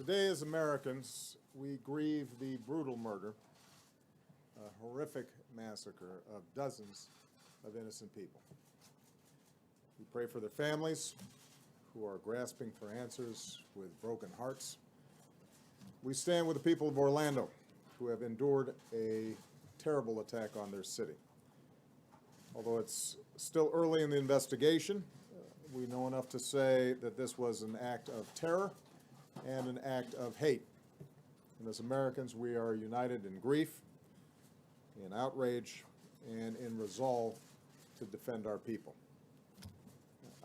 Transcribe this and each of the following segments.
Today, as Americans, we grieve the brutal murder, a horrific massacre of dozens of innocent people. We pray for their families who are grasping for answers with broken hearts. We stand with the people of Orlando who have endured a terrible attack on their city. Although it's still early in the investigation, we know enough to say that this was an act of terror and an act of hate. And as Americans, we are united in grief, in outrage, and in resolve to defend our people.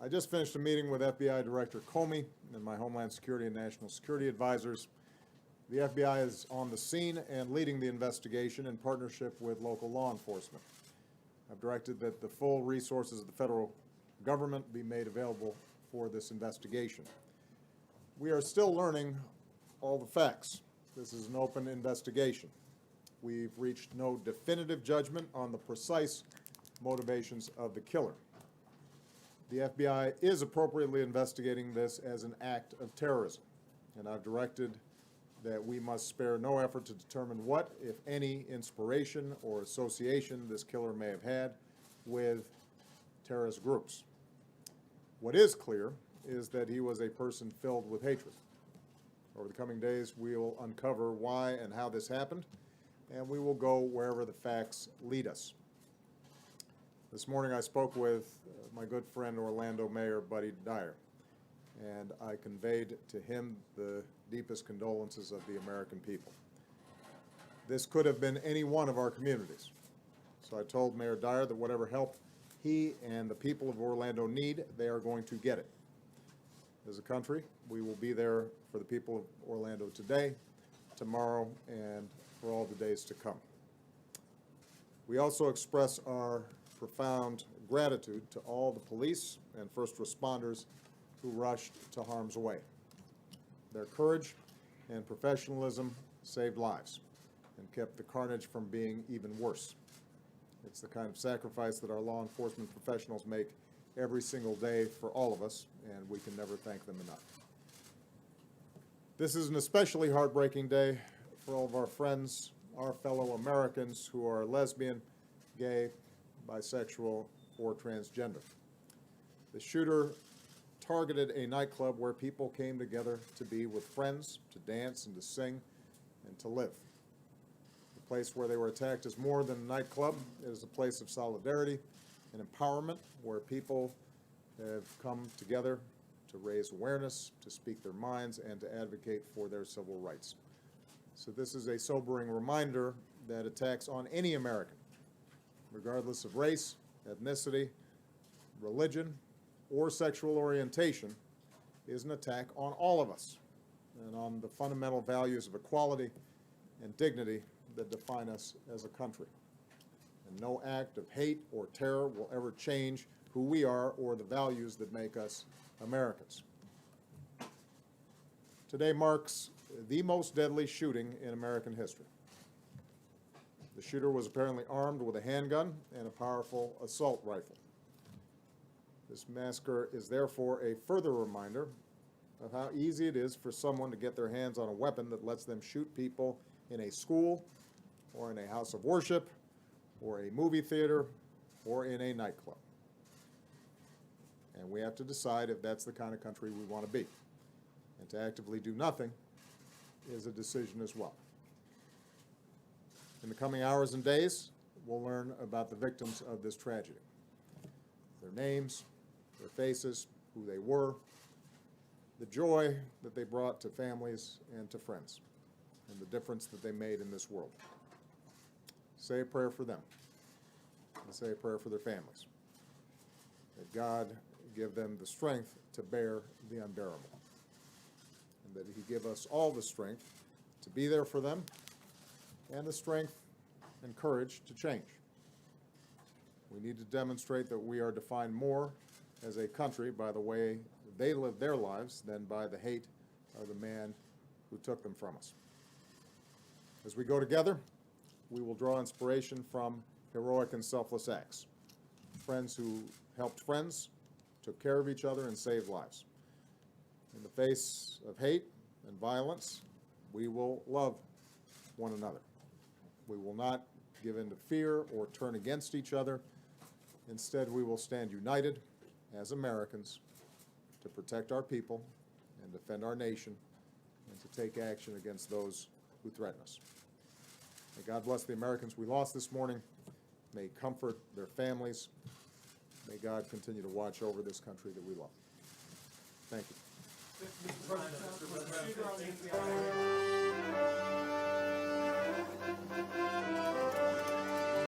I just finished a meeting with FBI Director Comey and my Homeland Security and National Security advisors. The FBI is on the scene and leading the investigation in partnership with local law enforcement. I've directed that the full resources of the federal government be made available for this investigation. We are still learning all the facts. This is an open investigation. We've reached no definitive judgment on the precise motivations of the killer. The FBI is appropriately investigating this as an act of terrorism, and I've directed that we must spare no effort to determine what, if any, inspiration or association this killer may have had with terrorist groups. What is clear is that he was a person filled with hatred. Over the coming days, we will uncover why and how this happened, and we will go wherever the facts lead us. This morning I spoke with my good friend Orlando Mayor Buddy Dyer, and I conveyed to him the deepest condolences of the American people. This could have been any one of our communities. So I told Mayor Dyer that whatever help he and the people of Orlando need, they are going to get it. As a country, we will be there for the people of Orlando today, tomorrow, and for all the days to come. We also express our profound gratitude to all the police and first responders who rushed to harm's way. Their courage and professionalism saved lives and kept the carnage from being even worse. It's the kind of sacrifice that our law enforcement professionals make every single day for all of us, and we can never thank them enough. This is an especially heartbreaking day for all of our friends, our fellow Americans who are lesbian, gay, bisexual, or transgender. The shooter targeted a nightclub where people came together to be with friends, to dance and to sing, and to live. The place where they were attacked is more than a nightclub. It is a place of solidarity and empowerment where people have come together to raise awareness, to speak their minds, and to advocate for their civil rights. So this is a sobering reminder that attacks on any American, regardless of race, ethnicity, religion, or sexual orientation, is an attack on all of us and on the fundamental values of equality and dignity that define us as a country. And no act of hate or terror will ever change who we are or the values that make us Americans. Today marks the most deadly shooting in American history. The shooter was apparently armed with a handgun and a powerful assault rifle. This massacre is therefore a further reminder of how easy it is for someone to get their hands on a weapon that lets them shoot people in a school or in a house of worship or a movie theater or in a nightclub. And we have to decide if that's the kind of country we want to be. And to actively do nothing is a decision as well. In the coming hours and days, we'll learn about the victims of this tragedy. Their names, their faces, who they were, the joy that they brought to families and to friends, and the difference that they made in this world. Say a prayer for them, and say a prayer for their families. That God give them the strength to bear the unbearable, and that He give us all the strength to be there for them, and the strength and courage to change. We need to demonstrate that we are defined more as a country by the way they live their lives than by the hate of the man who took them from us. As we go together, we will draw inspiration from heroic and selfless acts. Friends who helped friends, took care of each other, and saved lives. In the face of hate and violence, we will love one another. We will not give in to fear or turn against each other. Instead, we will stand united as Americans to protect our people and defend our nation and to take action against those who threaten us. May God bless the Americans we lost this morning. May He comfort their families. May God continue to watch over this country that we love. Thank you. Mr. President,